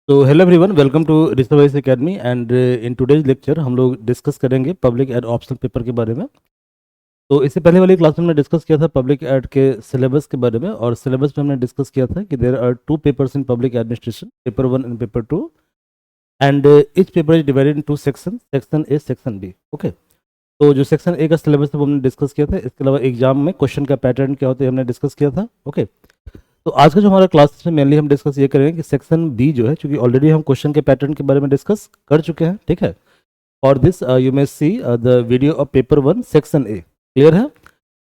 तो hello everyone, welcome to Reservise academy and in today's lecture हम लोग discuss करेंगे पब्लिक एड ऑप्शनल पेपर के बारे में। तो इससे पहले वाली क्लास में हमने डिस्कस किया था पब्लिक एड के सिलेबस के बारे में, और सिलेबस में हमने डिस्कस किया था कि there are two papers in public administration, paper 1 and paper 2, and each paper is divided into section, section A, section B. Okay, तो जो सेक्शन ए का सिलेबस था वो हमने डिस्कस किया था। इसके अलावा एग्जाम में क्वेश्चन का पैटर्न क्या होता है हमने डिस्कस किया था। ओके, तो आज का जो हमारा क्लास है मेनली हम डिस्कस ये करेंगे कि सेक्शन बी जो है, क्योंकि ऑलरेडी हम क्वेश्चन के पैटर्न के बारे में डिस्कस कर चुके हैं, ठीक है। और this you may see the video of paper 1 section A, clear है।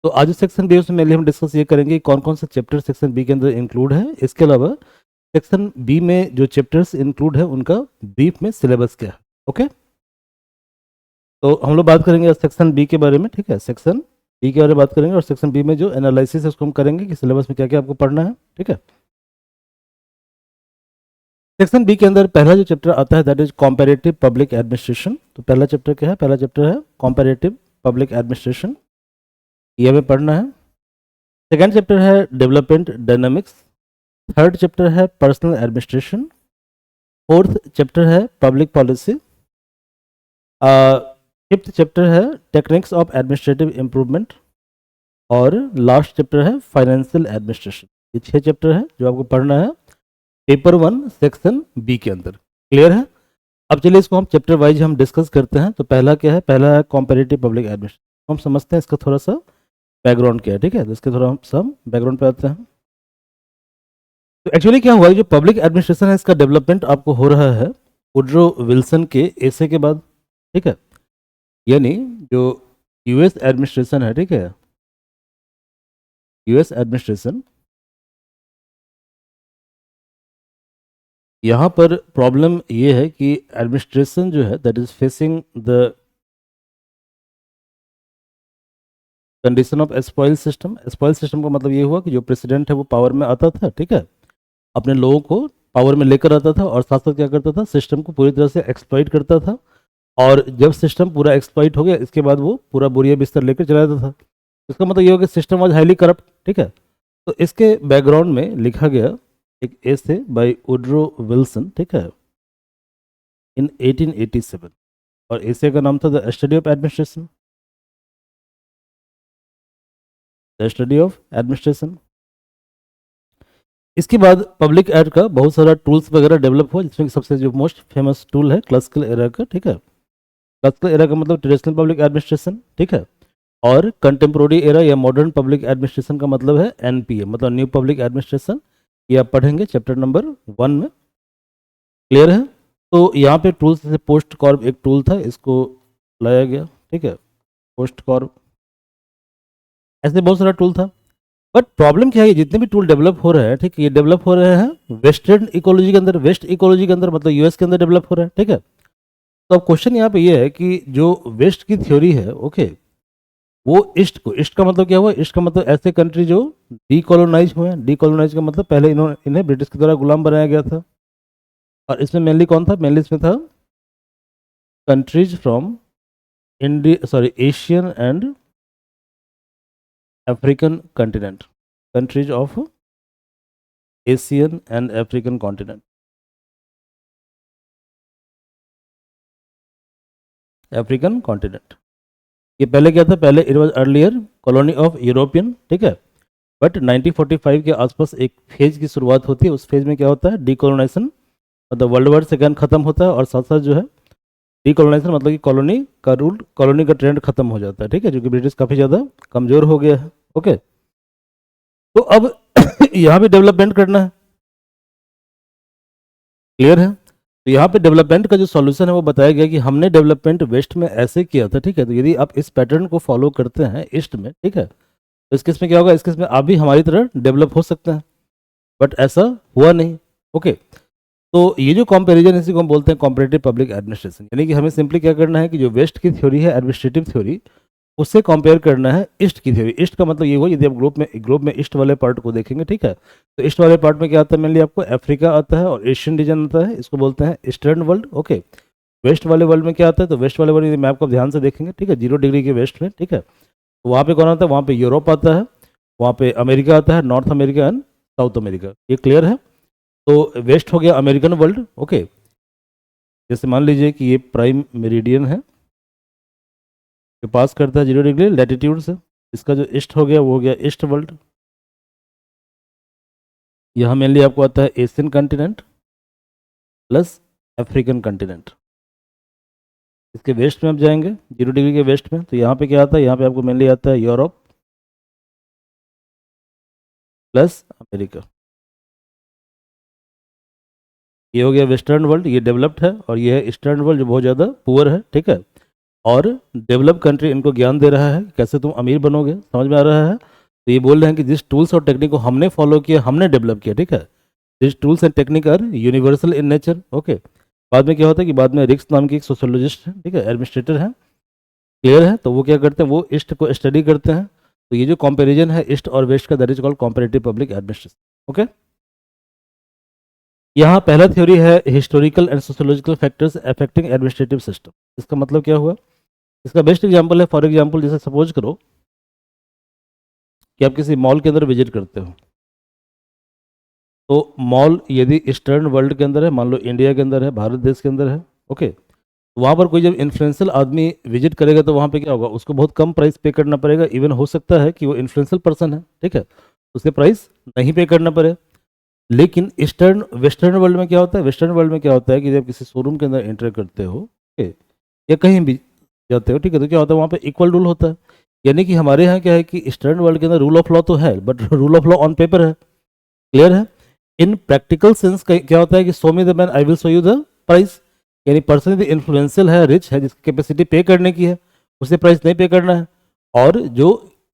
तो आज सेक्शन बी उसमें मेनली हम डिस्कस ये करेंगे कि कौन कौन से चैप्टर सेक्शन बी के अंदर इंक्लूड है। इसके अलावा सेक्शन बी में जो चैप्टर्स इंक्लूड है उनका ब्रीफ में सिलेबस क्या है। ओके, तो हम लोग बात करेंगे सेक्शन बी के बारे में, ठीक है। सेक्शन बी के बारे में बात करेंगे और सेक्शन बी में जो एनालिसिस है उसको हम करेंगे कि सिलेबस में क्या क्या आपको पढ़ना है, ठीक है। सेक्शन बी के अंदर पहला जो चैप्टर आता है दैट इज कॉम्पैरेटिव पब्लिक एडमिनिस्ट्रेशन। तो पहला चैप्टर क्या है? पहला चैप्टर है कॉम्पैरेटिव पब्लिक एडमिनिस्ट्रेशन, ये हमें पढ़ना है। सेकंड चैप्टर है डेवलपमेंट डायनामिक्स। थर्ड चैप्टर है पर्सनल एडमिनिस्ट्रेशन। फोर्थ चैप्टर है पब्लिक पॉलिसी। फिफ्थ चैप्टर है टेक्निक्स ऑफ एडमिनिस्ट्रेटिव इम्प्रूवमेंट। और लास्ट चैप्टर है फाइनेंशियल एडमिनिस्ट्रेशन। ये 6 चैप्टर है जो आपको पढ़ना है पेपर 1 सेक्शन बी के अंदर, क्लियर है। अब चलिए इसको हम चैप्टर वाइज हम डिस्कस करते हैं। तो पहला क्या है? पहला है कॉम्पैरेटिव पब्लिक एडमिनिस्ट्रेशन। हम समझते हैं इसका थोड़ा सा बैकग्राउंड क्या है, ठीक है। तो इसके थोड़ा हम सब बैकग्राउंड पे आते हैं। तो एक्चुअली क्या हुआ है, जो पब्लिक एडमिनिस्ट्रेशन है इसका डेवलपमेंट आपको हो रहा है वुडरो विल्सन के एसे के बाद, ठीक है। यानी जो यूएस एडमिनिस्ट्रेशन है, ठीक है, यूएस एडमिनिस्ट्रेशन, यहाँ पर प्रॉब्लम ये है कि एडमिनिस्ट्रेशन जो है that is facing the condition of spoil system. Spoil system का मतलब ये हुआ कि जो प्रेसिडेंट है वो पावर में आता था, ठीक है, अपने लोगों को पावर में लेकर आता था और साथ साथ क्या करता था, सिस्टम को पूरी तरह से एक्सप्लॉइट करता था। और जब सिस्टम पूरा एक्सप्लॉइट हो गया इसके बाद वो पूरा बोरिया बिस्तर लेकर चला जाता था। इसका मतलब ये हो कि सिस्टम वाज हाईली करप्ट, ठीक है। तो इसके बैकग्राउंड में लिखा गया एक एसे बाय वुडरो विल्सन, ठीक है, इन 1887। और एसे का नाम था the study of administration, the study of administration. इसके बाद पब्लिक एड का बहुत सारा टूल्स वगैरह डेवलप हुआ, जिसमें सबसे जो मोस्ट फेमस टूल है क्लासिकल एरा का, ठीक है। क्लासिकल एरा का मतलब ट्रेडिशनल पब्लिक एडमिनिस्ट्रेशन, ठीक है। और कंटेम्प्रोरी एरा या मॉडर्न पब्लिक एडमिनिस्ट्रेशन का मतलब है एनपीए, मतलब न्यू पब्लिक एडमिनिस्ट्रेशन। ये आप पढ़ेंगे चैप्टर नंबर 1 में, क्लियर है। तो यहाँ पे टूल्स जैसे पोस्ट कॉर्प एक टूल था, इसको लाया गया, ठीक है, पोस्ट कॉर्प, ऐसे बहुत सारा टूल था। बट प्रॉब्लम क्या है, जितने भी टूल डेवलप हो रहे हैं, ठीक है, ये डेवलप हो रहे हैं वेस्टर्न इकोलॉजी के अंदर, वेस्ट इकोलॉजी के अंदर, मतलब यूएस के अंदर डेवलप हो रहे हैं, ठीक है। तो अब क्वेश्चन यहाँ पे ये है कि जो वेस्ट की थ्योरी है, ओके, वो ईस्ट को, ईस्ट का मतलब क्या हुआ, ईस्ट का मतलब ऐसे कंट्री जो डीकोलोनाइज हुए हैं। डीकोलोनाइज का मतलब पहले इन्हें ब्रिटिश के द्वारा गुलाम बनाया गया था। और इसमें मेनली कौन था? मेनली इसमें था countries from India, sorry, Asian and African continent, countries of Asian and African continent, African continent. ये पहले क्या था? पहले it was earlier colony of European, ठीक है। बट 1945 के आसपास एक फेज की शुरुआत होती है। उस फेज में क्या होता है? डीकोलोनाइजेशन, मतलब वर्ल्ड वॉर सेकेंड खत्म होता है, और साथ साथ जो है डीकोलोनाइजेशन मतलब कि कॉलोनी का रूल, कॉलोनी का ट्रेंड खत्म हो जाता है, ठीक है, जो कि ब्रिटिश काफ़ी ज़्यादा कमज़ोर हो गया है। ओके, तो अब यहाँ भी डेवलपमेंट करना है, क्लियर है। तो यहाँ पे डेवलपमेंट का जो सॉल्यूशन है वो बताया गया कि हमने डेवलपमेंट वेस्ट में ऐसे किया था, ठीक है। तो यदि आप इस पैटर्न को फॉलो करते हैं ईस्ट में, ठीक है, तो इस केस में क्या होगा? इस केस में आप भी हमारी तरह डेवलप हो सकते हैं। बट ऐसा हुआ नहीं। ओके, तो ये जो कंपैरिजन, इसी को हम बोलते हैं कॉम्परेटिव पब्लिक एडमिनिस्ट्रेशन। यानी कि हमें सिंपली क्या करना है कि जो वेस्ट की थ्योरी है एडमिनिस्ट्रेटिव थ्योरी, उससे कंपेयर करना है ईस्ट की थ्योरी। ईस्ट का मतलब ये हुआ, यदि आप ग्लोब में ईस्ट वाले पार्ट को देखेंगे, ठीक है, तो ईस्ट वाले पार्ट में क्या आता है? मेनली आपको अफ्रीका आता है और एशियन रीजन आता है, इसको बोलते हैं ईस्टर्न वर्ल्ड। ओके, वेस्ट वाले वर्ल्ड में क्या आता है? तो वेस्ट वाले वर्ल्ड यदि मैप को आप ध्यान से देखेंगे, ठीक है, 0 डिग्री के वेस्ट में, ठीक है, तो वहाँ पे कौन आता है? वहाँ पे यूरोप आता है, वहाँ पे अमेरिका आता है, north America and south America. ये क्लियर है। तो वेस्ट हो गया अमेरिकन वर्ल्ड, ओके। जैसे मान लीजिए कि ये प्राइम मेरिडियन है जो पास करता है 0 डिग्री लैटिट्यूड से, इसका जो ईस्ट हो गया वो हो गया ईस्ट वर्ल्ड। यहाँ मेनली आपको आता है Asian continent plus African continent. इसके वेस्ट में आप जाएंगे 0 डिग्री के वेस्ट में, तो यहाँ पे क्या आता है, यहाँ पे आपको मेनली आता है यूरोप प्लस अमेरिका। ये हो गया वेस्टर्न वर्ल्ड, ये डेवलप्ड है, और ये है ईस्टर्न वर्ल्ड जो बहुत ज़्यादा पुअर है, ठीक है। और डेवलप कंट्री इनको ज्ञान दे रहा है कैसे तुम अमीर बनोगे, समझ में आ रहा है। तो ये बोल रहे हैं कि जिस टूल्स और टेक्निक को हमने फॉलो किया, हमने डेवलप किया, ठीक है, this tools and technique are universal in nature, okay. बाद में क्या होता है कि बाद में रिक्स नाम की एक सोशोलॉजिस्ट है, ठीक है, एडमिनिस्ट्रेटर है, क्लियर है। तो वो क्या करते हैं, वो ईस्ट को स्टडी करते हैं। तो ये जो कंपैरिजन है ईस्ट और वेस्ट का, that is called comparative public administration, okay. यहाँ पहला थ्योरी है historical and sociological factors affecting administrative system. इसका मतलब क्या हुआ, इसका बेस्ट एग्जांपल है, फॉर एग्जांपल जैसे सपोज करो कि आप किसी मॉल के अंदर विजिट करते हो। तो मॉल यदि ईस्टर्न वर्ल्ड के अंदर है, मान लो इंडिया के अंदर है, भारत देश के अंदर है, ओके, तो वहाँ पर कोई जब इन्फ्लुएंशियल आदमी विजिट करेगा तो वहाँ पे क्या होगा, उसको बहुत कम प्राइस पे करना पड़ेगा। इवन हो सकता है कि वो इन्फ्लुएंशियल पर्सन है, ठीक है, उसके प्राइस नहीं पे करना पड़े। लेकिन ईस्टर्न वेस्टर्न वर्ल्ड में क्या होता है, वेस्टर्न वर्ल्ड में क्या होता है कि जब किसी शोरूम के अंदर एंटर करते हो, ओके, या कहीं भी जाते हो, ठीक है, तो क्या होता है वहाँ पे इक्वल रूल होता है। यानी कि हमारे यहाँ क्या है कि ईस्टर्न वर्ल्ड के अंदर रूल ऑफ लॉ तो है, but rule of law on paper है, क्लियर है। इन प्रैक्टिकल सेंस क्या होता है कि show me the man I will show you the price. यानी पर्सन यदि इन्फ्लुएंशियल है, रिच है, जिसकी कैपेसिटी पे करने की है, उसे प्राइस नहीं पे करना है, और जो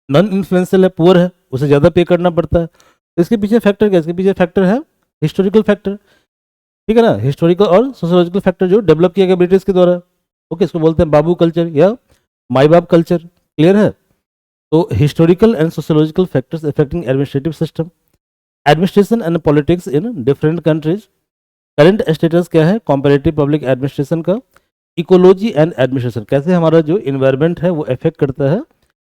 नॉन इन्फ्लुएंशियल है, पुअर है, उसे ज़्यादा पे करना पड़ता है। तो इसके पीछे फैक्टर क्या, इसके पीछे फैक्टर है हिस्टोरिकल फैक्टर, ठीक है ना, हिस्टोरिकल और सोशोलॉजिकल फैक्टर जो डेवलप किया गया ब्रिटिश के द्वारा, ओके। इसको बोलते हैं बाबू कल्चर या माई बाप कल्चर, क्लियर है। तो historical and sociological factors affecting administrative system, administration and politics in different countries. Current status क्या है कंपैरेटिव पब्लिक एडमिनिस्ट्रेशन का, इकोलॉजी एंड एडमिनिस्ट्रेशन, कैसे हमारा जो इन्वायरमेंट है वो अफेक्ट करता है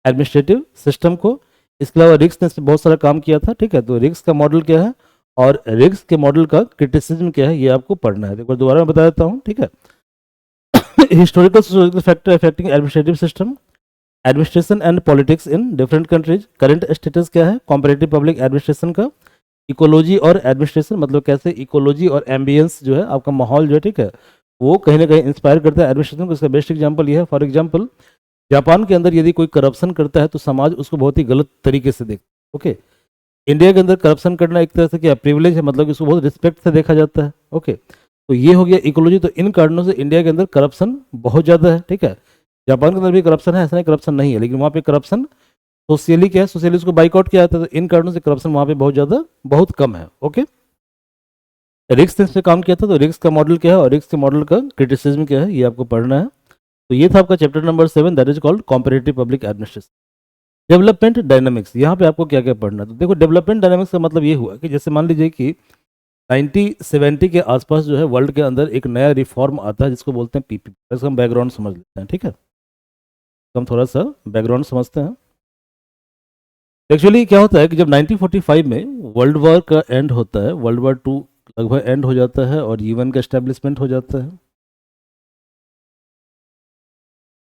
एडमिनिस्ट्रेटिव सिस्टम को। इसके अलावा रिक्स ने बहुत सारा काम किया था, ठीक है, तो रिक्स का मॉडल क्या है और रिक्स के मॉडल का क्रिटिसिज्म क्या है, ये आपको पढ़ना है। एक बार दोबारा मैं बता देता हूँ, ठीक है। Historical sociological factor affecting administrative system, administration and politics in different countries. Current status क्या है कंपैरेटिव पब्लिक एडमिनिस्ट्रेशन का, इकोलॉजी और एडमिनिस्ट्रेशन, मतलब कैसे इकोलॉजी और एम्बियंस जो है, आपका माहौल जो है, ठीक है, वो कहीं ना कहीं इंस्पायर करता है एडमिनिस्ट्रेशन को। इसका बेस्ट एग्जांपल ये है, फॉर एग्जांपल जापान के अंदर यदि कोई करप्शन करता है तो समाज उसको बहुत ही गलत तरीके से देखता है, ओके। इंडिया के अंदर करप्शन करना एक तरह से क्या प्रिविलेज है, मतलब इसको बहुत रिस्पेक्ट से देखा जाता है, ओके। तो ये हो गया इकोलॉजी। तो इन कारणों से इंडिया के अंदर करप्शन बहुत ज़्यादा है, ठीक है। जापान के अंदर भी करप्शन है, ऐसा नहीं करप्शन नहीं है, लेकिन वहाँ पे करप्शन सोशली क्या है, सोशली उसको बाइकआउट किया जाता है। तो इन कारणों से करप्शन वहाँ पे बहुत ज़्यादा बहुत कम है, ओके। रिक्स ने इस पे काम किया था, तो रिक्स का मॉडल क्या है और रिक्स के मॉडल का क्रिटिसिज्म क्या है, ये आपको पढ़ना है। तो ये था आपका chapter number 7, that is called comparative public administration. Development dynamics, यहाँ पे आपको क्या क्या पढ़ना है। तो देखो डेवलपमेंट डायनामिक्स का मतलब ये हुआ कि जैसे मान लीजिए कि 1970 के आसपास जो है वर्ल्ड के अंदर एक नया रिफॉर्म आता है जिसको बोलते हैं पीपी। इसका हम बैकग्राउंड समझ लेते हैं, ठीक है, तो हम थोड़ा सा बैकग्राउंड समझते हैं। एक्चुअली क्या होता है कि जब 1945 में वर्ल्ड वॉर का एंड होता है, वर्ल्ड वॉर 2 लगभग एंड हो जाता है और यूएन का एस्टेब्लिशमेंट हो जाता है,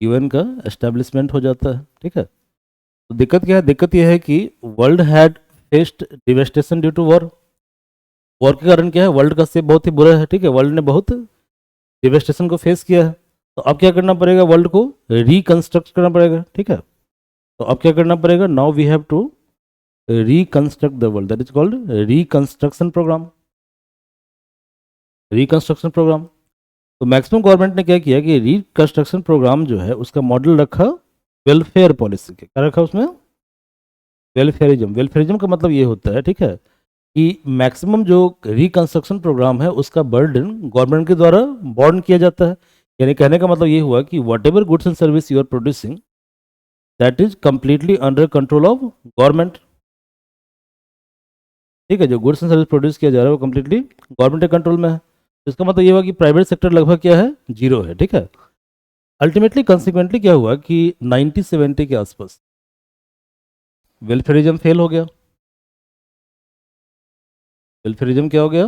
यूएन का एस्टेब्लिशमेंट हो जाता है, ठीक है। तो दिक्कत क्या है, दिक्कत यह है कि world had faced devastation due to war. War के कारण क्या है, वर्ल्ड का स्टेट बहुत ही बुरा है, ठीक है, वर्ल्ड ने बहुत डिवेस्टेशन को फेस किया है। तो अब क्या करना पड़ेगा, वर्ल्ड को रिकंस्ट्रक्ट करना पड़ेगा, ठीक है। तो अब क्या करना पड़ेगा, now we have to reconstruct the world, that is called reconstruction program, reconstruction program. तो मैक्सिमम गवर्नमेंट ने क्या किया कि रिकंस्ट्रक्शन प्रोग्राम जो है उसका मॉडल रखा वेलफेयर पॉलिसी के, क्या रखा उसमें, वेलफेयरिज्म। वेलफेयरिज्म का मतलब ये होता है, ठीक है, कि मैक्सिमम जो रिकंस्ट्रक्शन प्रोग्राम है उसका बर्डन गवर्नमेंट के द्वारा बॉर्न किया जाता है। यानी कहने का मतलब ये हुआ कि whatever goods and service you are producing that is completely under control of government, ठीक है। जो गुड्स एंड सर्विस प्रोड्यूस किया जा रहा है वो कंप्लीटली गवर्नमेंट के कंट्रोल में है। तो इसका मतलब ये हुआ कि प्राइवेट सेक्टर लगभग क्या है, जीरो है, ठीक है। अल्टीमेटली कंसिक्वेंटली क्या हुआ कि 1970 के आसपास वेलफेयरिज्म फेल हो गया। वेलफेयरिज्म क्या हो गया,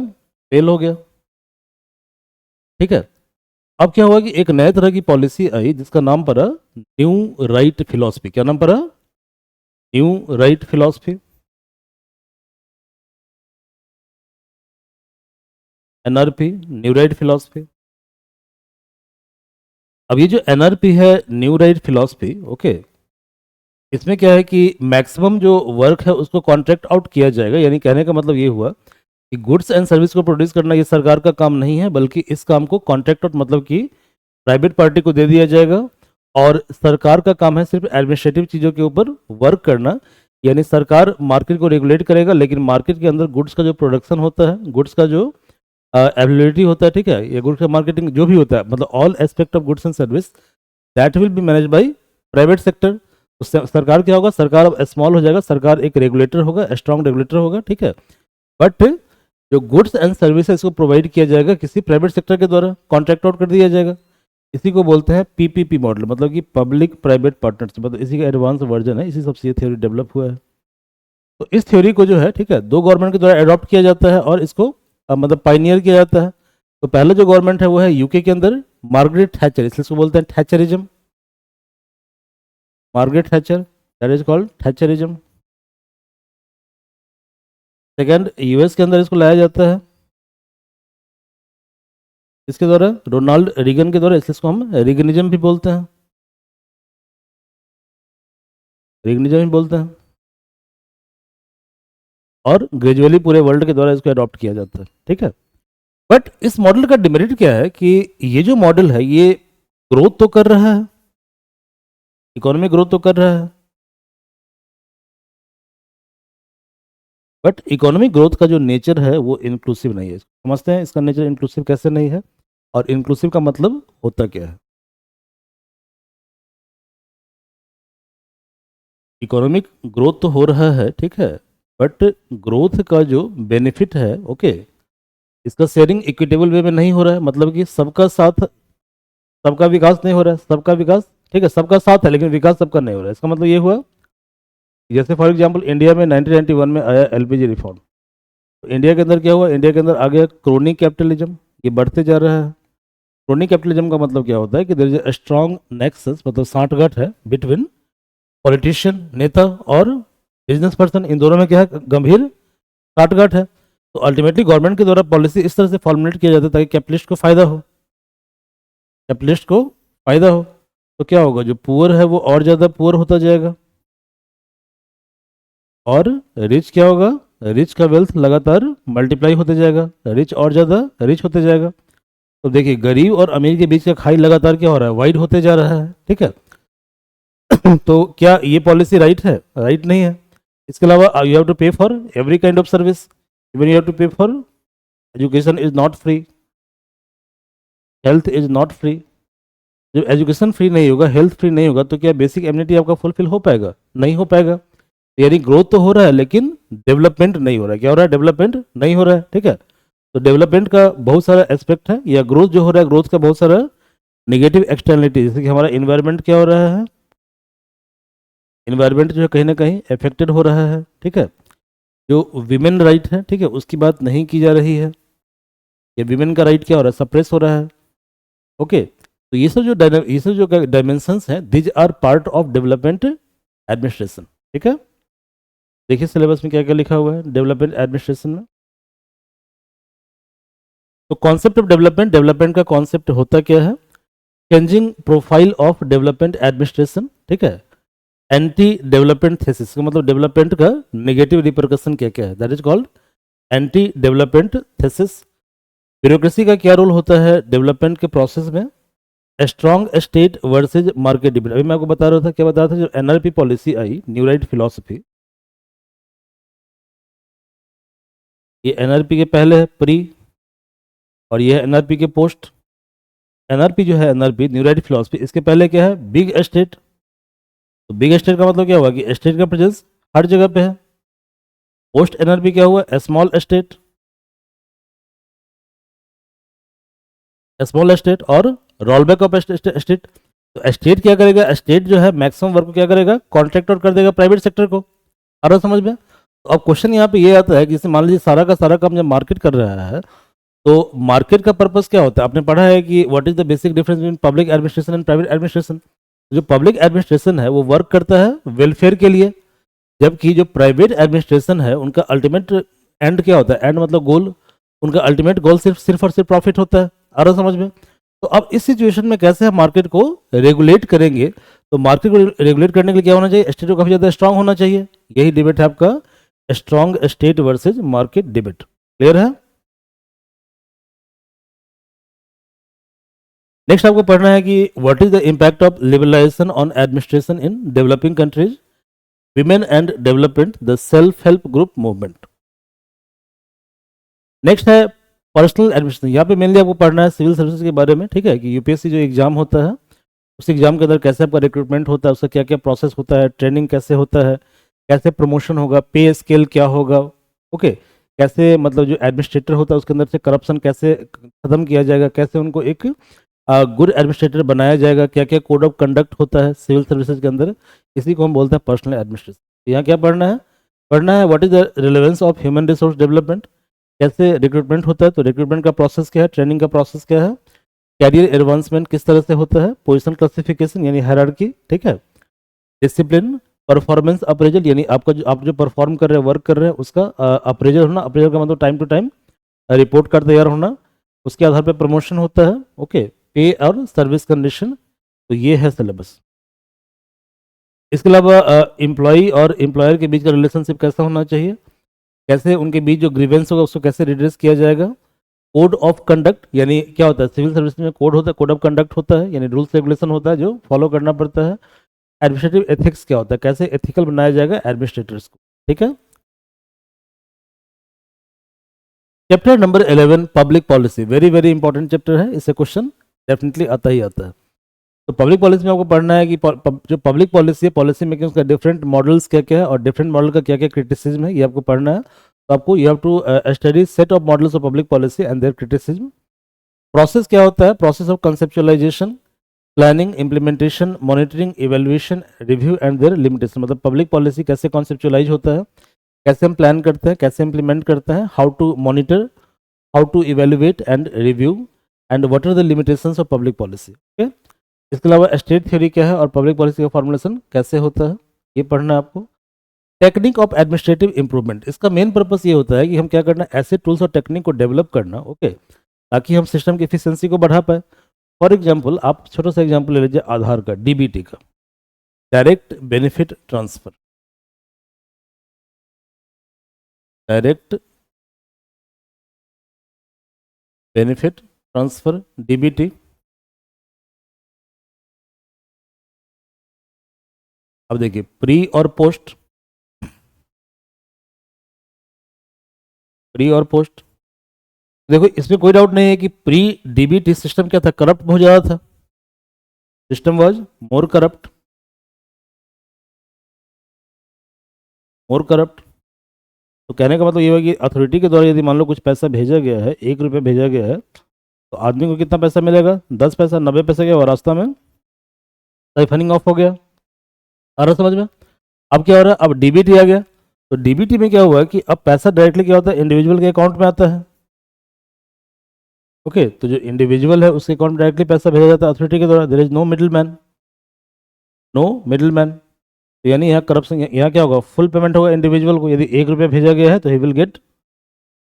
फेल हो गया। ठीक है, अब क्या हुआ कि एक नए तरह की पॉलिसी आई जिसका नाम पड़ा न्यू राइट फिलॉसफी। क्या नाम पड़ा? New right philosophy, NRP, new right philosophy. अब ये जो एनआरपी है, न्यू राइट फिलॉसफी, ओके, इसमें क्या है कि मैक्सिमम जो वर्क है उसको कॉन्ट्रैक्ट आउट किया जाएगा। यानी कहने का मतलब ये हुआ कि गुड्स एंड सर्विस को प्रोड्यूस करना ये सरकार का काम नहीं है, बल्कि इस काम को कॉन्ट्रैक्ट आउट मतलब कि प्राइवेट पार्टी को दे दिया जाएगा, और सरकार का काम है सिर्फ एडमिनिस्ट्रेटिव चीज़ों के ऊपर वर्क करना। यानी सरकार मार्केट को रेगुलेट करेगा, लेकिन मार्केट के अंदर गुड्स का जो प्रोडक्शन होता है, गुड्स का जो अवेलेबिलिटी होता है, ठीक है, ये गुड्स का मार्केटिंग जो भी होता है, मतलब all aspect of goods and service that will be manage by private sector. तो सरकार क्या होगा? सरकार अब स्मॉल हो जाएगा, सरकार एक रेगुलेटर होगा, स्ट्रॉन्ग रेगुलेटर होगा, ठीक है। बट जो गुड्स एंड सर्विसेज को प्रोवाइड किया जाएगा किसी प्राइवेट सेक्टर के द्वारा, कॉन्ट्रैक्ट आउट कर दिया जाएगा। इसी को बोलते हैं पीपीपी मॉडल, मतलब कि पब्लिक प्राइवेट पार्टनरशिप, मतलब इसी का एडवांस वर्जन है, इसी सबसे ये थ्योरी डेवलप हुआ है। तो इस थ्योरी को जो है, ठीक है, दो गवर्नमेंट के द्वारा अडॉप्ट किया जाता है और इसको मतलब पाइनियर किया जाता है। तो पहला जो गवर्नमेंट है वो है यूके के अंदर, मार्गरेट थैचर, इसलिए इसको बोलते हैं Thatcherism, Margaret Thatcher, that is called Thatcherism. Second, US के अंदर इसको लाया जाता है, इसके द्वारा रोनाल्ड रीगन के द्वारा, इसलिए इसको हम रीगनिज्म भी बोलते हैं, रीगनिज्म भी बोलते हैं। और ग्रेजुअली पूरे वर्ल्ड के द्वारा इसको अडॉप्ट किया जाता है, ठीक है। बट इस मॉडल का डिमेरिट क्या है कि ये जो मॉडल है ये ग्रोथ तो कर रहा है, इकोनॉमी ग्रोथ तो कर रहा है, बट इकोनॉमिक ग्रोथ का जो नेचर है वो इंक्लूसिव नहीं है। समझते हैं इसका नेचर इंक्लूसिव कैसे नहीं है, और इंक्लूसिव का मतलब होता क्या है। इकोनॉमिक ग्रोथ तो हो रहा है, ठीक है, बट ग्रोथ का जो बेनिफिट है, ओके, इसका शेयरिंग इक्विटेबल वे में नहीं हो रहा है। मतलब कि सबका साथ, सबका विकास नहीं हो रहा है, सबका विकास, ठीक है, सबका साथ है लेकिन विकास सबका नहीं हो रहा है। इसका मतलब ये हुआ, जैसे फॉर एग्जांपल इंडिया में 1991 में आया एलपीजी रिफॉर्म, तो इंडिया के अंदर क्या हुआ? इंडिया के अंदर आ गया क्रोनी कैपिटलिज्म, ये बढ़ते जा रहा है। क्रोनी कैपिटलिज्म का मतलब क्या होता है कि there is a strong nexus, मतलब सांठगांठ है बिटवीन पॉलिटिशियन, नेता, और बिजनेस पर्सन। इन दोनों में क्या है? गंभीर सांठगांठ है। तो अल्टीमेटली गवर्नमेंट के द्वारा पॉलिसी इस तरह से फॉर्मुलेट किया जाता है ताकि कैपिटलिस्ट को फायदा हो, कैपिटलिस्ट को फायदा हो। तो क्या होगा? जो पुअर है वो और ज़्यादा पुअर होता जाएगा, और रिच क्या होगा? रिच का वेल्थ लगातार मल्टीप्लाई होते जाएगा, रिच और ज़्यादा रिच होते जाएगा। तो देखिए, गरीब और अमीर के बीच का खाई लगातार क्या हो रहा है? वाइड होते जा रहा है, ठीक है। तो क्या ये पॉलिसी राइट है? राइट नहीं है। इसके अलावा you have to pay for every kind of service, even you have to pay for education is not free, health is not free. जब एजुकेशन फ्री नहीं होगा, हेल्थ फ्री नहीं होगा, तो क्या बेसिक एमिनिटी आपका फुलफिल हो पाएगा? नहीं हो पाएगा। यानी ग्रोथ तो हो रहा है लेकिन डेवलपमेंट नहीं हो रहा है। क्या हो रहा है? डेवलपमेंट नहीं हो रहा है, ठीक है। तो डेवलपमेंट का बहुत सारा एस्पेक्ट है, या ग्रोथ जो हो रहा है, ग्रोथ का बहुत सारा नेगेटिव एक्सटर्नलिटी, जैसे कि हमारा इन्वायरमेंट क्या हो रहा है, इन्वायरमेंट जो है कहीं ना कहीं अफेक्टेड हो रहा है, ठीक है। जो विमेन राइट है, ठीक है, उसकी बात नहीं की जा रही है, या विमेन का राइट क्या हो रहा है? सप्रेस हो रहा है, ओके। तो ये सब जो डायमेंशंस हैं, these are part of development administration, ठीक है। देखिए सिलेबस में क्या क्या लिखा हुआ है डेवलपमेंट एडमिनिस्ट्रेशन में। तो कॉन्सेप्ट ऑफ डेवलपमेंट, डेवलपमेंट का कॉन्सेप्ट होता क्या है? Changing profile of development administration, ठीक है। एंटी डेवलपमेंट थेसिस का मतलब डेवलपमेंट का नेगेटिव रिपरकशन क्या क्या है, that is called anti development thesis. Bureaucracy का क्या रोल होता है डेवलपमेंट के प्रोसेस में? Strong state versus market depend. अभी मैं आपको बता रहा था, क्या बता रहा था, जो एनआरपी पॉलिसी आई, न्यू राइट फिलोसफी, ये एनआरपी के पहले है प्री, और ये है एनआरपी के पोस्ट। एनआरपी जो है, एनआरपी न्यू राइट फिलोसफी, इसके पहले क्या है? Big estate. तो बिग एस्टेट का मतलब क्या हुआ कि एस्टेट का प्रेजेंस हर जगह पे है। पोस्ट एनआरपी क्या हुआ? स्मॉल एस्टेट, स्मॉल एस्टेट और रोलबैक ऑफ एस्टेट। तो एस्टेट क्या करेगा? एस्टेट जो है मैक्सिमम वर्क को क्या करेगा? कॉन्ट्रैक्ट आउट कर देगा प्राइवेट सेक्टर को। आ रहा समझ में? तो अब क्वेश्चन यहाँ पे ये आता है कि जैसे मान लीजिए सारा का सारा काम जब मार्केट कर रहा है, तो मार्केट का पर्पस क्या होता है? आपने पढ़ा है कि what is the basic difference between public administration and private administration. जो पब्लिक एडमिनिस्ट्रेशन है वो वर्क करता है वेलफेयर के लिए, जबकि जो प्राइवेट एडमिनिस्ट्रेशन है उनका अल्टीमेट एंड क्या होता है? एंड मतलब गोल, उनका अल्टीमेट गोल सिर्फ और सिर्फ प्रॉफिट होता है। आ रहा समझ में? तो अब इस सिचुएशन में कैसे हम मार्केट को रेगुलेट करेंगे? तो मार्केट को रेगुलेट करने के लिए क्या होना चाहिए? स्टेट को काफी ज्यादा स्ट्रांग होना चाहिए। यही डिबेट है आपका, strong state versus market debate. Clear है? नेक्स्ट आपको पढ़ना है कि what is the impact of liberalization on administration in developing countries, women and development, the self help group movement. Next है पर्सनल एडमिनिस्ट्रेशन। यहाँ पे मेनली आपको पढ़ना है सिविल सर्विसेज के बारे में, ठीक है, कि यूपीएससी जो एग्जाम होता है उस एग्जाम के अंदर कैसे आपका रिक्रूटमेंट होता है, उसका क्या क्या प्रोसेस होता है, ट्रेनिंग कैसे होता है, कैसे प्रमोशन होगा, पे स्केल क्या होगा, ओके, कैसे मतलब जो एडमिनिस्ट्रेटर होता है उसके अंदर से करप्शन कैसे खत्म किया जाएगा, कैसे उनको एक गुड एडमिनिस्ट्रेटर बनाया जाएगा, क्या क्या कोड ऑफ कंडक्ट होता है सिविल सर्विसेज के अंदर, इसी को हम बोलते हैं पर्सनल एडमिनिस्ट्रेशन। यहाँ क्या पढ़ना है? पढ़ना है what is the relevance of human resource development, कैसे रिक्रूटमेंट होता है, तो रिक्रूटमेंट का प्रोसेस क्या है, ट्रेनिंग का प्रोसेस क्या है, कैरियर एडवांसमेंट किस तरह से होता है, पोजीशन क्लासिफिकेशन यानी हायरार्की, ठीक है, डिसिप्लिन, परफॉर्मेंस अप्रेजल यानी आपका जो आप जो परफॉर्म कर रहे हैं, वर्क कर रहे हैं, उसका अप्रेजल होना। अप्रेजल का मतलब time to time report card तैयार होना, उसके आधार पर प्रमोशन होता है, ओके, पे और सर्विस कंडीशन। तो ये है सिलेबस। इसके अलावा एम्प्लॉय और एम्प्लॉयर के बीच का रिलेशनशिप कैसा होना चाहिए, कैसे उनके बीच जो ग्रीवेंस होगा उसको कैसे रिड्रेस किया जाएगा, कोड ऑफ कंडक्ट यानी क्या होता है सिविल सर्विस में, कोड होता है, कोड ऑफ कंडक्ट होता है यानी रूल्स रेगुलेशन होता है जो फॉलो करना पड़ता है। एडमिनिस्ट्रेटिव एथिक्स क्या होता है, कैसे एथिकल बनाया जाएगा एडमिनिस्ट्रेटर्स को, ठीक है। Chapter number 11 public policy, very very important chapter है, इससे क्वेश्चन डेफिनेटली आता ही आता है। तो पब्लिक पॉलिसी में आपको पढ़ना है कि जो पब्लिक पॉलिसी है, पॉलिसी मेकिंग का डिफरेंट मॉडल्स क्या क्या है और डिफरेंट मॉडल का क्या क्या क्रिटिसिज्म है, ये आपको पढ़ना है। तो आपको you have to study set of models of public policy and their criticism. Process क्या होता है? Process of conceptualization, planning, implementation, monitoring, evaluation, review and their limitation. मतलब पब्लिक पॉलिसी कैसे कॉन्सेप्चुअलाइज होता है, कैसे हम प्लान करते हैं, कैसे इम्प्लीमेंट करते हैं, how to monitor, how to evaluate and review, and what are the limitations of public policy. Okay, इसके अलावा स्टेट थ्योरी क्या है और पब्लिक पॉलिसी का फॉर्मुलेशन कैसे होता है, ये पढ़ना है आपको। टेक्निक ऑफ एडमिनिस्ट्रेटिव इंप्रूवमेंट, इसका मेन पर्पस ये होता है कि हम क्या करना है, ऐसे टूल्स और टेक्निक को डेवलप करना, ओके, ताकि हम सिस्टम की एफिशिएंसी को बढ़ा पाए। फॉर एग्जांपल आप छोटा सा एग्जांपल ले लीजिए आधार का, डीबीटी का, direct benefit transfer, direct benefit transfer DBT. अब देखिए प्री और पोस्ट, प्री और पोस्ट, देखो इसमें कोई डाउट नहीं है कि प्री डीबीटी सिस्टम क्या था, करप्ट हो जा रहा था, system was more corrupt, more corrupt. तो कहने का मतलब ये है कि अथॉरिटी के द्वारा यदि मान लो कुछ पैसा भेजा गया है, 1 रुपये भेजा गया है, तो आदमी को कितना पैसा मिलेगा? 10 पैसा, 90 पैसा गया और रास्ता में साइफनिंग ऑफ हो गया। आ रहा समझ में? अब क्या हो रहा है? अब डीबीटी आ गया, तो डीबीटी में क्या हुआ है कि अब पैसा डायरेक्टली क्या होता है, इंडिविजुअल के अकाउंट में आता है, ओके, तो जो इंडिविजुअल है उसके अकाउंट में डायरेक्टली पैसा भेजा जाता है अथॉरिटी के द्वारा, there is no middle man, no middle man. तो यानी यहाँ करप्शन, यहाँ क्या होगा, फुल पेमेंट होगा इंडिविजुअल को। यदि 1 रुपया भेजा गया है तो he will get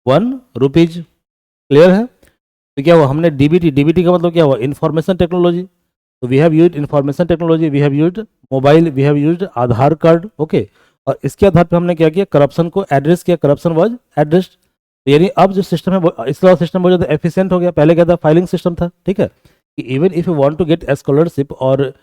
1 rupees. Clear है? तो क्या हुआ, हमने डीबीटी, डीबीटी का मतलब क्या हुआ, इंफॉर्मेशन टेक्नोलॉजी। तो we have used information technology, we have used mobile, we have used Aadhaar card, okay, और इसके आधार पर हमने क्या किया, करप्शन को एड्रेस किया, करप्शन वाज एड्रेस्ड। यानी अब जो सिस्टम है इसका सिस्टम बहुत ज़्यादा एफिशिएंट हो गया। पहले क्या था, फाइलिंग सिस्टम था, ठीक है, कि even if you want to get scholarship और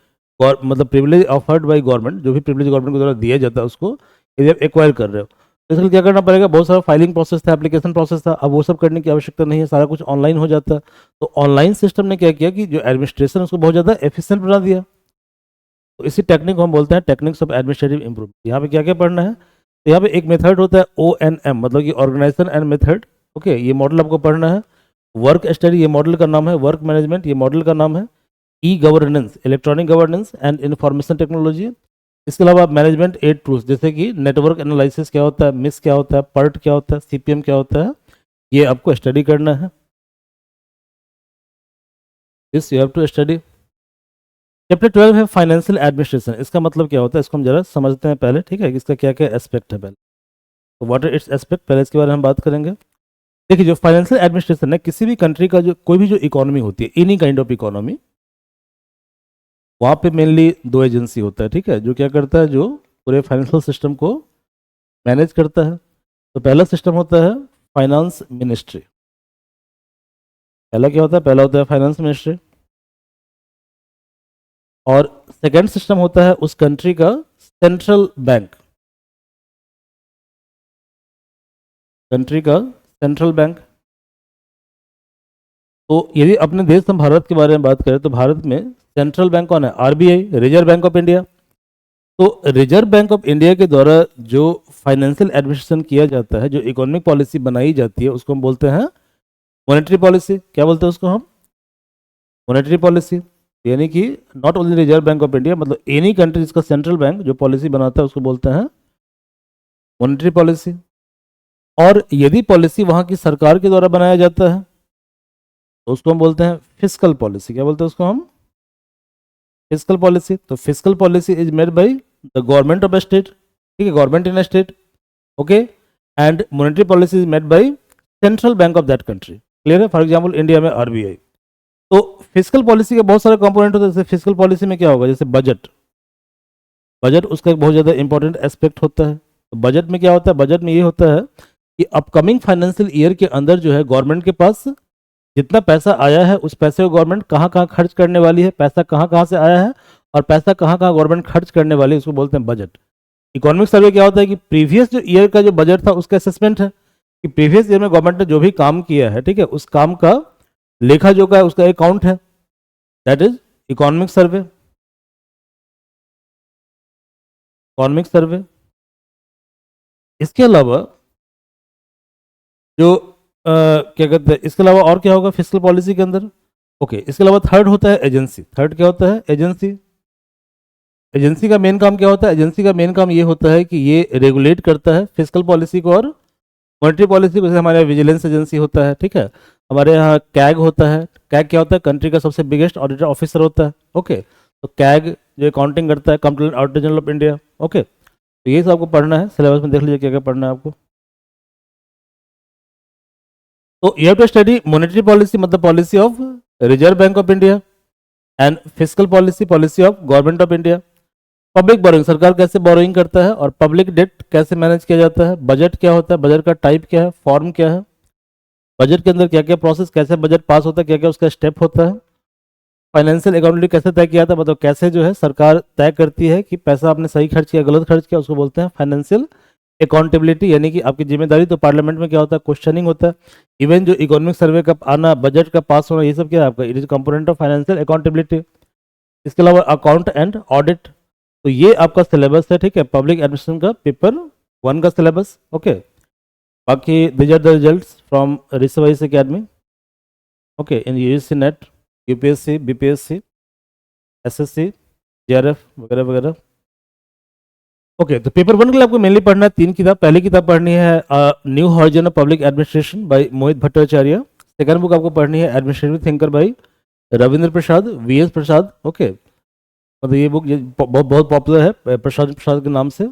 मतलब प्रिविलेज ऑफर्ड बाय गवर्नमेंट, जो भी प्रिविलेज गवर्नमेंट के द्वारा दिया जाता है उसको यदि आप एक्वायर कर रहे हो, तो इसके लिए क्या करना पड़ेगा, बहुत सारा फाइलिंग प्रोसेस था, एप्लीकेशन प्रोसेस था। अब वो सब करने की आवश्यकता नहीं है, सारा कुछ ऑनलाइन हो जाता है। तो ऑनलाइन सिस्टम ने क्या किया कि जो एडमिनिस्ट्रेशन उसको बहुत ज़्यादा एफिशिएंट बना दिया। तो इसी टेक्निक को हम बोलते हैं टेक्निक्स ऑफ एडमिनिस्ट्रेटिव इंप्रूवमेंट। यहाँ पे क्या क्या पढ़ना है, तो यहाँ पे एक मेथड होता है ONM, मतलब कि ऑर्गेनाइजेशन एंड मेथड, ओके, ये मॉडल आपको पढ़ना है। वर्क स्टडी, ये मॉडल का नाम है। वर्क मैनेजमेंट, ये मॉडल का नाम है। E governance, electronic governance and information technology. इसके अलावा मैनेजमेंट एड टूल्स, जैसे कि नेटवर्क एनालिसिस क्या होता है, मिस क्या होता है, पर्ट क्या होता है, CPM क्या होता है, ये आपको स्टडी करना है। This you have to study. Chapter 12 है फाइनेंशियल एडमिनिस्ट्रेशन। इसका मतलब क्या होता है इसको हम जरा समझते हैं पहले, ठीक है, कि इसका क्या क्या एस्पेक्ट है पहले। तो व्हाट आर इट्स एस्पेक्ट, पहले इसके बारे में हम बात करेंगे। देखिए जो फाइनेंशियल एडमिनिस्ट्रेशन है किसी भी कंट्री का जो कोई भी जो इकोनॉमी होती है, एनी काइंड ऑफ इकोनॉमी, वहाँ पे मेनली दो एजेंसी होता है, ठीक है, जो क्या करता है, जो पूरे फाइनेंशियल सिस्टम को मैनेज करता है। तो पहला सिस्टम होता है फाइनेंस मिनिस्ट्री। पहला क्या होता है, पहला होता है फाइनेंस मिनिस्ट्री। और सेकेंड सिस्टम होता है उस कंट्री का सेंट्रल बैंक, कंट्री का सेंट्रल बैंक। तो यदि अपने देश हम भारत के बारे में बात करें तो भारत में सेंट्रल बैंक कौन है, RBI, reserve Bank of India. तो रिजर्व बैंक ऑफ इंडिया के द्वारा जो फाइनेंशियल एडमिनिस्ट्रेशन किया जाता है, जो इकोनॉमिक पॉलिसी बनाई जाती है, उसको हम बोलते हैं मॉनेटरी पॉलिसी। क्या बोलते हैं उसको हम, मॉनेटरी पॉलिसी। यानी कि not only reserve Bank of India, मतलब एनी कंट्री जिसका सेंट्रल बैंक जो पॉलिसी बनाता है उसको बोलते हैं मॉनेटरी पॉलिसी। और यदि पॉलिसी वहाँ की सरकार के द्वारा बनाया जाता है तो उसको हम बोलते हैं फिस्कल पॉलिसी। क्या बोलते हैं उसको हम, फिस्कल पॉलिसी। तो fiscal policy is made by the government of A state, ठीक है, government in A state, okay. And monetary policy is made by central bank of that country. Clear है। For example India में RBI. तो fiscal policy के बहुत सारे component होते हैं। जैसे फिस्कल पॉलिसी में क्या होगा, जैसे बजट, बजट उसका एक बहुत ज़्यादा इंपॉर्टेंट एस्पेक्ट होता है। तो बजट में क्या होता है, बजट में ये होता है कि अपकमिंग फाइनेंशियल ईयर के अंदर जो है गवर्नमेंट के पास जितना पैसा आया है उस पैसे को गवर्नमेंट कहाँ कहाँ खर्च करने वाली है, पैसा कहाँ कहाँ से आया है और पैसा कहाँ कहाँ गवर्नमेंट खर्च करने वाली है, उसको बोलते हैं बजट। इकोनॉमिक सर्वे क्या होता है कि प्रीवियस जो ईयर का जो बजट था उसका असेसमेंट है कि प्रीवियस ईयर में गवर्नमेंट ने जो भी काम किया है, ठीक है, उस काम का लेखा जोखा है, उसका अकाउंट है, that is economic survey. Economic survey. इसके अलावा जो क्या कहते हैं, इसके अलावा और क्या होगा फिस्कल पॉलिसी के अंदर, ओके। इसके अलावा थर्ड होता है एजेंसी। थर्ड क्या होता है, एजेंसी। एजेंसी का मेन काम क्या होता है, एजेंसी का मेन काम ये होता है कि ये रेगुलेट करता है फिस्कल पॉलिसी को और मॉनेटरी पॉलिसी को। जैसे हमारे यहाँ विजिलेंस एजेंसी होता है, ठीक है, हमारे यहाँ कैग होता है। कैग क्या होता है, कंट्री का सबसे बिगेस्ट ऑडिटर ऑफिसर होता है, ओके। तो कैग जो अकाउंटिंग करता है, complaint auditor general of India, okay. तो ये सब आपको पढ़ना है, सिलेबस में देख लीजिए क्या क्या पढ़ना है आपको। तो you have to study monetary policy, मतलब policy of Reserve Bank of India, and fiscal policy, policy of government of India. Public borrowing, सरकार कैसे बोरोइंग करता है, और पब्लिक डेट कैसे मैनेज किया जाता है। बजट क्या होता है, बजट का टाइप क्या है, फॉर्म क्या है, बजट के अंदर क्या क्या प्रोसेस, कैसे बजट पास होता है, क्या क्या उसका स्टेप होता है। फाइनेंशियल अकाउंटेबिलिटी कैसे तय किया था, मतलब कैसे जो है सरकार तय करती है कि पैसा आपने सही खर्च किया गलत खर्च किया, उसको बोलते हैं फाइनेंशियल अकाउंटेबिलिटी। यानी कि आपकी जिम्मेदारी। तो पार्लियामेंट में क्या होता है, क्वेश्चनिंग होता है। इवन जो इकोनॉमिक सर्वे का आना, बजट का पास होना, ये सब क्या है आपका, it is component of financial accountability. इसके अलावा अकाउंट एंड ऑडिट। तो ये आपका सिलेबस है, ठीक है, पब्लिक एडमिनिस्ट्रेशन का पेपर 1 का सिलेबस, ओके। बाकी these are the results from research academy, okay, in UGC NET, UPSC, BPSC, SSC, JRF वगैरह वगैरह, ओके। तो पेपर 1 के लिए आपको मेनली पढ़ना है 3 किताब। पहली किताब पढ़नी है new horizon of public administration by Mohit Bhattacharya. Second book आपको पढ़नी है administrative thinker by Ravindra Prasad, VS Prasad, okay. मतलब ये बुक बहुत बहुत पॉपुलर है प्रसाद प्रसाद के नाम से।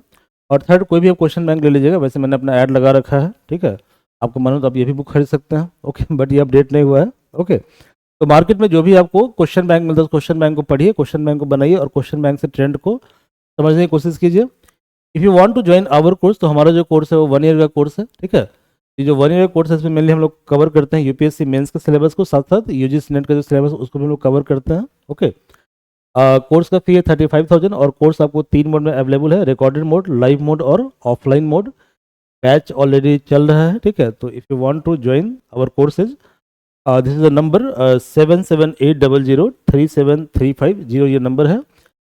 और थर्ड कोई भी आप क्वेश्चन बैंक ले लीजिएगा, वैसे मैंने अपना ऐड लगा रखा है, ठीक है, आपको मानो तो आप ये भी बुक खरीद सकते हैं, ओके, बट ये अपडेट नहीं हुआ है, ओके। तो मार्केट में जो भी आपको क्वेश्चन बैंक मिलता है, क्वेश्चन बैंक को पढ़िए, क्वेश्चन बैंक को बनाइए और क्वेश्चन बैंक से ट्रेंड को समझने की कोशिश कीजिए। If you want to join our course, तो हमारा जो कोर्स है वो 1 ईयर का कोर्स है, ठीक है। ये जो 1 ईयर का कोर्स है इसमें मेनली हम लोग कवर करते हैं यूपीएससी मेंस के सिलेबस को, साथ साथ यूजीसी नेट का जो सिलेबस उसको भी हम लोग कवर करते हैं, ओके। कोर्स का फी है 35,000 और कोर्स आपको 3 मोड में अवेलेबल है, रिकॉर्डेड मोड, लाइव मोड और ऑफलाइन मोड। बैच ऑलरेडी चल रहा है, ठीक है। तो if you want to join our courses, this is the number 7780037350, ये नंबर है।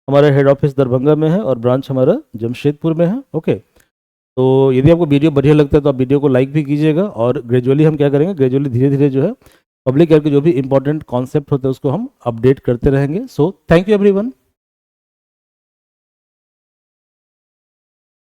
हमारा हेड ऑफिस दरभंगा में है और ब्रांच हमारा जमशेदपुर में है, ओके। तो यदि आपको वीडियो बढ़िया लगता है तो आप वीडियो को लाइक भी कीजिएगा, और ग्रेजुअली हम क्या करेंगे, ग्रेजुअली धीरे धीरे जो है पब्लिक ईयर के जो भी इंपॉर्टेंट कॉन्सेप्ट होते हैं उसको हम अपडेट करते रहेंगे। So thank you everyone.